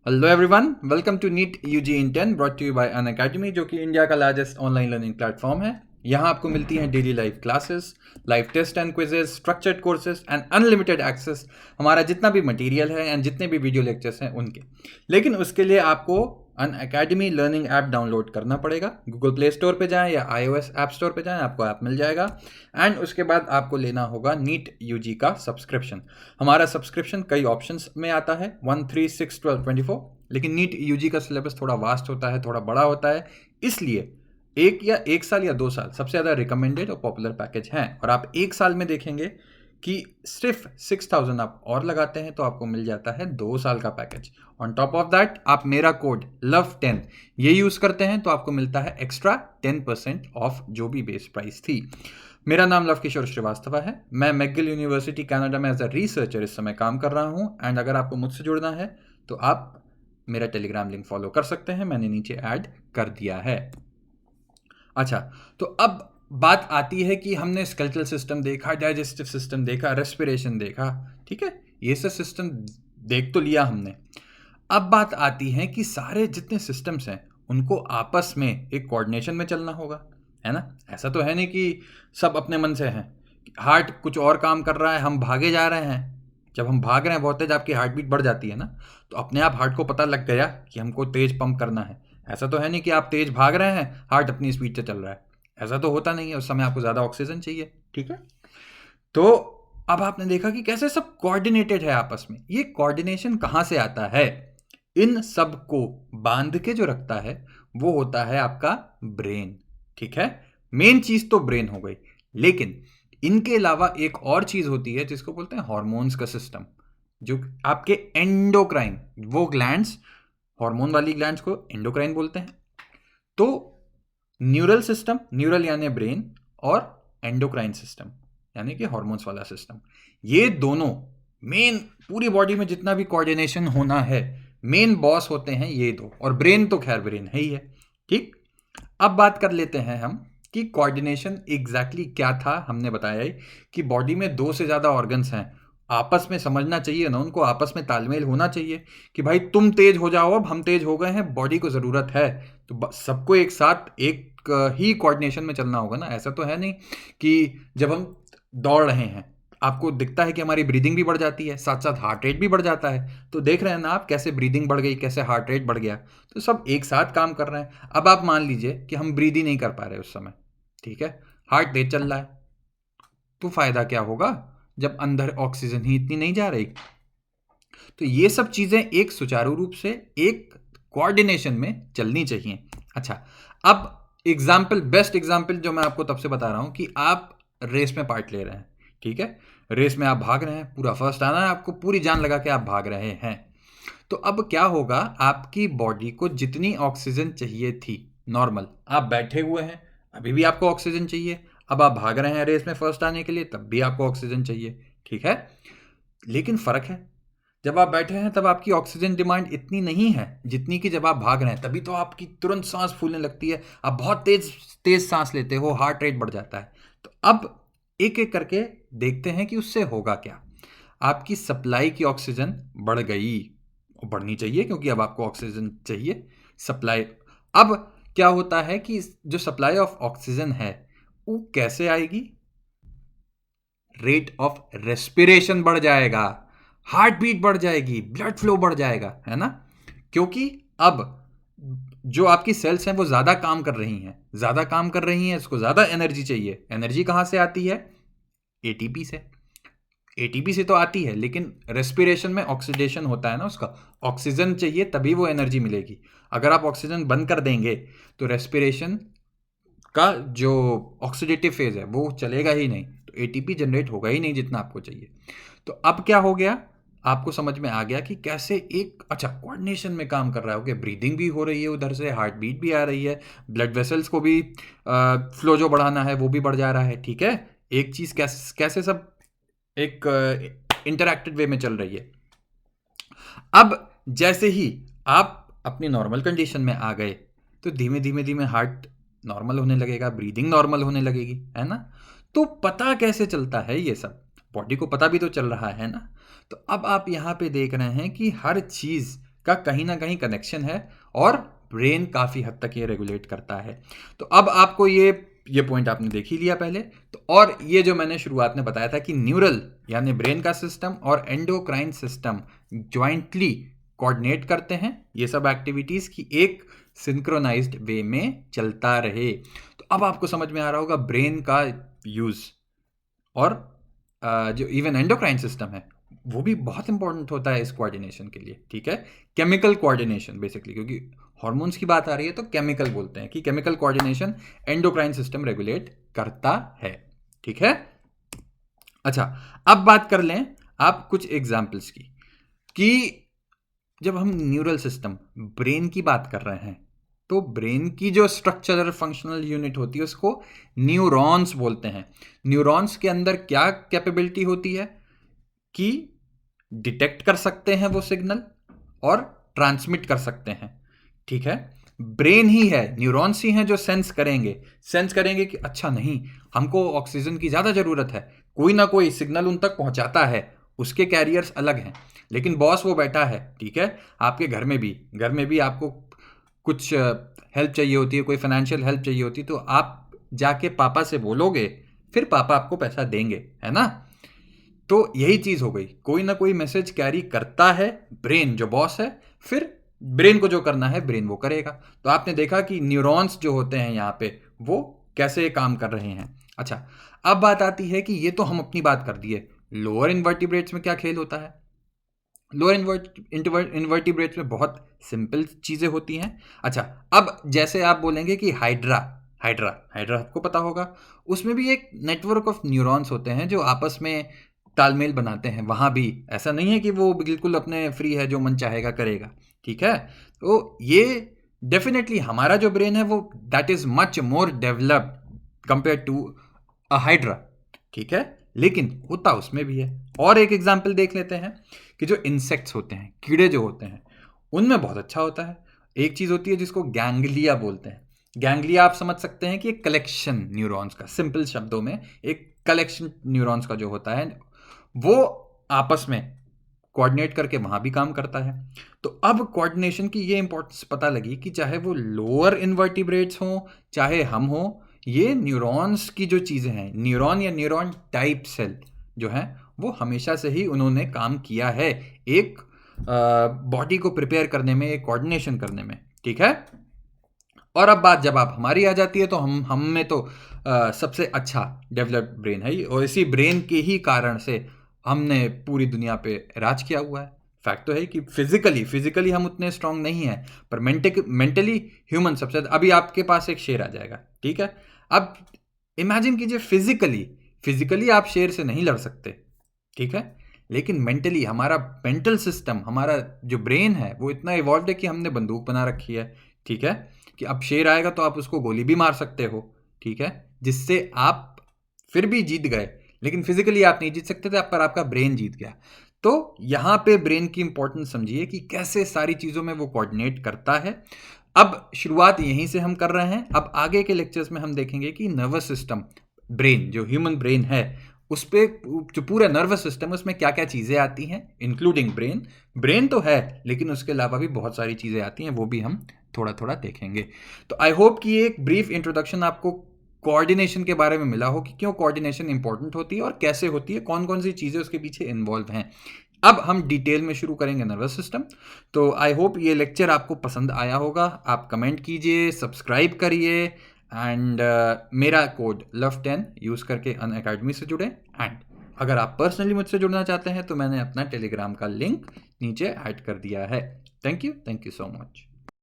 Hello everyone, welcome to NEET UG intern brought to you by Unacademy, जो कि India का largest online learning platform है। यहाँ आपको मिलती हैं daily live classes, live test and quizzes, structured courses and unlimited access हमारा जितना भी मटेरियल है एंड जितने भी वीडियो लेक्चर्स हैं उनके। लेकिन उसके लिए आपको अन अकेडमी लर्निंग ऐप डाउनलोड करना पड़ेगा। गूगल प्ले स्टोर पे जाएं या iOS ऐप स्टोर पे जाएं, आपको ऐप मिल जाएगा। एंड उसके बाद आपको लेना होगा नीट यूजी का सब्सक्रिप्शन। हमारा सब्सक्रिप्शन कई ऑप्शंस में आता है 1, 3, 6, 12, 24। लेकिन नीट यूजी का सिलेबस थोड़ा वास्ट होता है, थोड़ा बड़ा होता है, इसलिए एक साल या 2 साल सबसे ज़्यादा रिकमेंडेड और पॉपुलर पैकेज हैं। और आप एक साल में देखेंगे कि सिर्फ 6000 आप और लगाते हैं तो आपको मिल जाता है 2 साल का package. On top of that आप मेरा कोड LOVE10 ये यूज़ करते हैं तो आपको मिलता है एक्स्ट्रा 10% ऑफ जो भी बेस प्राइस थी। मेरा नाम लव किशोर श्रीवास्तव है। मैं मैकगिल यूनिवर्सिटी कनाडा में एज अ रिसर्चर इस समय काम कर रहा हूँ। एंड अगर आपको मुझसे जुड़ना है तो आप मेरा टेलीग्राम लिंक फॉलो कर सकते हैं, मैंने नीचे ऐड कर दिया है। अच्छा, तो अब बात आती है कि हमने स्केलेटल सिस्टम देखा, डाइजेस्टिव सिस्टम देखा, रेस्पिरेशन देखा, ठीक है, ये सब सिस्टम देख तो लिया हमने। अब बात आती है कि सारे जितने सिस्टम्स हैं उनको आपस में एक कोऑर्डिनेशन में चलना होगा, है ना। ऐसा तो है नहीं कि सब अपने मन से हैं। हार्ट कुछ और काम कर रहा है, हम भागे जा रहे हैं। जब हम भाग रहे हैं बहुत तेज, आपकी हार्ट बीट बढ़ जाती है ना, तो अपने आप हार्ट को पता लग गया कि हमको तेज पंप करना है। ऐसा तो है नहीं कि आप तेज भाग रहे हैं, हार्ट अपनी स्पीड से चल रहा है। ऐसा तो होता नहीं है, उस समय आपको ज़्यादा ऑक्सीजन चाहिए, ठीक है। तो अब आपने देखा कि कैसे सब कोऑर्डिनेटेड है आपस में। ये कोऑर्डिनेशन कहाँ से आता है? इन सब को बांध के जो रखता है वो होता है आपका ब्रेन, ठीक है। मेन चीज तो ब्रेन हो गई, लेकिन इनके अलावा एक और चीज होती है जिसको बोलते हैं हॉर्मोन्स का सिस्टम, जो आपके एंडोक्राइन, वो ग्लैंड्स, हार्मोन वाली ग्लैंड्स को एंडोक्राइन बोलते हैं। तो न्यूरल सिस्टम, न्यूरल यानी ब्रेन, और एंडोक्राइन सिस्टम यानी कि हार्मोन्स वाला सिस्टम, ये दोनों मेन पूरी बॉडी में जितना भी कोऑर्डिनेशन होना है, मेन बॉस होते हैं ये दो। और ब्रेन तो खैर ब्रेन है ही है, ठीक। अब बात कर लेते हैं हम कि कोऑर्डिनेशन एग्जैक्टली क्या था। हमने बताया ही कि बॉडी में 2 से ज़्यादा ऑर्गन्स हैं, आपस में समझना चाहिए ना, उनको आपस में तालमेल होना चाहिए कि भाई तुम तेज हो जाओ, अब हम तेज हो गए हैं, बॉडी को ज़रूरत है। तो सबको एक साथ एक ही कोऑर्डिनेशन में चलना होगा ना। ऐसा तो है नहीं कि जब हम दौड़ रहे हैं आपको दिखता है कि हमारी ब्रीदिंग भी बढ़ जाती है, साथ साथ हार्ट रेट भी बढ़ जाता है। तो देख रहे हैं ना आप, कैसे ब्रीदिंग बढ़ गई, कैसे हार्ट रेट बढ़ गया। तो सब एक साथ काम कर रहे हैं। अब आप मान लीजिए कि हम ब्रीद ही नहीं कर पा रहे उस समय, ठीक है, हार्ट तेज चल रहा है, तो फायदा क्या होगा जब अंदर ऑक्सीजन ही इतनी नहीं जा रही। तो ये सब चीजें एक सुचारू रूप से एक कोऑर्डिनेशन में चलनी चाहिए। अच्छा, अब एग्जाम्पल, बेस्ट एग्जाम्पल जो मैं आपको तब से बता रहा हूं कि आप रेस में पार्ट ले रहे हैं, ठीक है, रेस में आप भाग रहे हैं, पूरा फर्स्ट आना है आपको, पूरी जान लगा के आप भाग रहे हैं। तो अब क्या होगा, आपकी बॉडी को जितनी ऑक्सीजन चाहिए थी नॉर्मल, आप बैठे हुए हैं अभी भी आपको ऑक्सीजन चाहिए, अब आप भाग रहे हैं रेस में फर्स्ट आने के लिए तब भी आपको ऑक्सीजन चाहिए, ठीक है। लेकिन फर्क है, जब आप बैठे हैं तब आपकी ऑक्सीजन डिमांड इतनी नहीं है जितनी कि जब आप भाग रहे हैं, तभी तो आपकी तुरंत सांस फूलने लगती है, आप बहुत तेज तेज सांस लेते हो, हार्ट रेट बढ़ जाता है। तो अब एक एक करके देखते हैं कि उससे होगा क्या। आपकी सप्लाई की ऑक्सीजन बढ़ गई, बढ़नी चाहिए क्योंकि अब आपको ऑक्सीजन चाहिए, सप्लाई। अब क्या होता है कि जो सप्लाई ऑफ ऑक्सीजन है वो कैसे आएगी, रेट ऑफ रेस्पिरेशन बढ़ जाएगा, हार्ट बीट बढ़ जाएगी, ब्लड फ्लो बढ़ जाएगा, है ना। क्योंकि अब जो आपकी सेल्स हैं वो ज़्यादा काम कर रही हैं, ज़्यादा काम कर रही हैं, इसको ज़्यादा एनर्जी चाहिए। एनर्जी कहाँ से आती है? एटीपी से। एटीपी से तो आती है, लेकिन रेस्पिरेशन में ऑक्सीडेशन होता है ना उसका, ऑक्सीजन चाहिए तभी वो एनर्जी मिलेगी। अगर आप ऑक्सीजन बंद कर देंगे तो रेस्पिरेशन का जो ऑक्सीडेटिव फेज है वो चलेगा ही नहीं, तो एटीपी जनरेट होगा ही नहीं जितना आपको चाहिए। तो अब क्या हो गया, आपको समझ में आ गया कि कैसे एक अच्छा कोऑर्डिनेशन में काम कर रहा है। ओके, ब्रीदिंग भी हो रही है, उधर से हार्ट बीट भी आ रही है, ब्लड वेसल्स को भी फ्लो जो बढ़ाना है वो भी बढ़ जा रहा है, ठीक है। एक चीज़ कैसे कैसे सब एक इंटरैक्टेड वे में चल रही है। अब जैसे ही आप अपनी नॉर्मल कंडीशन में आ गए तो धीमे धीमे धीमे हार्ट नॉर्मल होने लगेगा, ब्रीदिंग नॉर्मल होने लगेगी, है ना। तो पता कैसे चलता है ये सब, बॉडी को पता भी तो चल रहा है ना। तो अब आप यहाँ पे देख रहे हैं कि हर चीज़ का कहीं ना कहीं कनेक्शन है और ब्रेन काफ़ी हद तक ये रेगुलेट करता है। तो अब आपको ये पॉइंट आपने देख ही लिया पहले। तो और ये जो मैंने शुरुआत में बताया था कि न्यूरल यानी ब्रेन का सिस्टम और एंडोक्राइन सिस्टम ज्वाइंटली कोऑर्डिनेट करते हैं ये सब एक्टिविटीज़ की एक सिंक्रोनाइज्ड वे में चलता रहे। तो अब आपको समझ में आ रहा होगा ब्रेन का यूज़। और जो इवन एंडोक्राइन सिस्टम है वो भी बहुत इंपॉर्टेंट होता है इस कोऑर्डिनेशन के लिए, ठीक है। केमिकल कोऑर्डिनेशन बेसिकली, क्योंकि हार्मोन्स की बात आ रही है तो केमिकल बोलते हैं कि chemical coordination endocrine system regulate करता है, ठीक है। अच्छा, अब बात कर लें आप कुछ एग्जाम्पल्स की कि जब हम न्यूरल सिस्टम ब्रेन की बात कर रहे हैं तो ब्रेन की जो स्ट्रक्चरल फंक्शनल यूनिट होती है उसको न्यूरॉन्स बोलते हैं। न्यूरॉन्स के अंदर क्या कैपेबिलिटी होती है कि डिटेक्ट कर सकते हैं वो सिग्नल और ट्रांसमिट कर सकते हैं, ठीक है। ब्रेन ही है, न्यूरॉन्स ही हैं जो सेंस करेंगे कि अच्छा नहीं, हमको ऑक्सीजन की ज़्यादा ज़रूरत है, कोई ना कोई सिग्नल उन तक पहुंचाता है, उसके कैरियर्स अलग हैं, लेकिन बॉस वो बैठा है, ठीक है। आपके घर में भी आपको कुछ हेल्प चाहिए होती है, कोई फाइनेंशियल हेल्प चाहिए होती है, तो आप जाके पापा से बोलोगे, फिर पापा आपको पैसा देंगे, है ना। तो यही चीज़ हो गई, कोई ना कोई मैसेज कैरी करता है ब्रेन जो बॉस है, फिर ब्रेन को जो करना है ब्रेन वो करेगा। तो आपने देखा कि न्यूरॉन्स जो होते हैं यहाँ पे वो कैसे काम कर रहे हैं। अच्छा, अब बात आती है कि ये तो हम अपनी बात कर दिए, लोअर इन्वर्टिब्रेट्स में क्या खेल होता है। लोअर इन्वर्टिब्रेट्स में बहुत सिंपल चीज़ें होती हैं। अच्छा, अब जैसे आप बोलेंगे कि हाइड्रा आपको पता होगा, उसमें भी एक नेटवर्क ऑफ न्यूरॉन्स होते हैं जो आपस में तालमेल बनाते हैं। वहाँ भी ऐसा नहीं है कि वो बिल्कुल अपने फ्री है, जो मन चाहेगा करेगा, ठीक है। तो ये डेफिनेटली हमारा जो ब्रेन है वो that is much more developed compare to a hydra, ठीक है, लेकिन होता उसमें भी है। और एक एग्जाम्पल देख लेते हैं कि जो इंसेक्ट्स होते हैं, कीड़े जो होते हैं, उनमें बहुत अच्छा होता है। एक चीज़ होती है जिसको गैंग्लिया बोलते हैं। गैंग्लिया आप समझ सकते हैं कि एक कलेक्शन न्यूरॉन्स का, सिंपल शब्दों में एक कलेक्शन न्यूरॉन्स का जो होता है वो आपस में कोऑर्डिनेट करके वहाँ भी काम करता है। तो अब कोऑर्डिनेशन की ये इंपॉर्टेंस पता लगी कि चाहे वो लोअर इन्वर्टिब्रेट्स हों चाहे हम हों, ये न्यूरॉन्स की जो चीज़ें हैं, न्यूरॉन या न्यूरॉन टाइप सेल जो है वो हमेशा से ही उन्होंने काम किया है एक बॉडी को प्रिपेयर करने में, एक कोऑर्डिनेशन करने में, ठीक है। और अब बात जब आप हमारी आ जाती है तो हम में तो सबसे अच्छा डेवलप्ड ब्रेन है, और इसी ब्रेन के ही कारण से हमने पूरी दुनिया पे राज किया हुआ है। फैक्ट तो है कि फिजिकली हम उतने स्ट्रांग नहीं हैं, पर मेंटली ह्यूमन सबसे। अभी आपके पास एक शेर आ जाएगा, ठीक है। अब इमेजिन कीजिए फिजिकली आप शेर से नहीं लड़ सकते, ठीक है, लेकिन मेंटली हमारा मेंटल सिस्टम, हमारा जो ब्रेन है वो इतना इवॉल्व है कि हमने बंदूक बना रखी है, ठीक है, कि अब शेर आएगा तो आप उसको गोली भी मार सकते हो, ठीक है, जिससे आप फिर भी जीत गए। लेकिन फिजिकली आप नहीं जीत सकते थे, पर आपका ब्रेन जीत गया। तो यहाँ पे ब्रेन की इंपॉर्टेंस समझिए कि कैसे सारी चीज़ों में वो कोऑर्डिनेट करता है। अब शुरुआत यहीं से हम कर रहे हैं। अब आगे के लेक्चर्स में हम देखेंगे कि नर्वस सिस्टम, ब्रेन जो ह्यूमन ब्रेन है उस पे जो पूरा नर्वस सिस्टम है उसमें क्या क्या चीज़ें आती हैं, इंक्लूडिंग ब्रेन तो है लेकिन उसके अलावा भी बहुत सारी चीज़ें आती हैं, वो भी हम थोड़ा थोड़ा देखेंगे। तो आई होप कि ये एक ब्रीफ इंट्रोडक्शन आपको कोऑर्डिनेशन के बारे में मिला हो कि क्यों कोऑर्डिनेशन इंपॉर्टेंट होती है और कैसे होती है, कौन कौन सी चीज़ें उसके पीछे इन्वॉल्व हैं। अब हम डिटेल में शुरू करेंगे नर्वस सिस्टम। तो आई होप ये लेक्चर आपको पसंद आया होगा। आप कमेंट कीजिए, सब्सक्राइब करिए, एंड मेरा कोड LOVE10 यूज़ करके अनअकैडमी से जुड़े। एंड अगर आप पर्सनली मुझसे जुड़ना चाहते हैं तो मैंने अपना टेलीग्राम का लिंक नीचे ऐड कर दिया है। Thank you so much.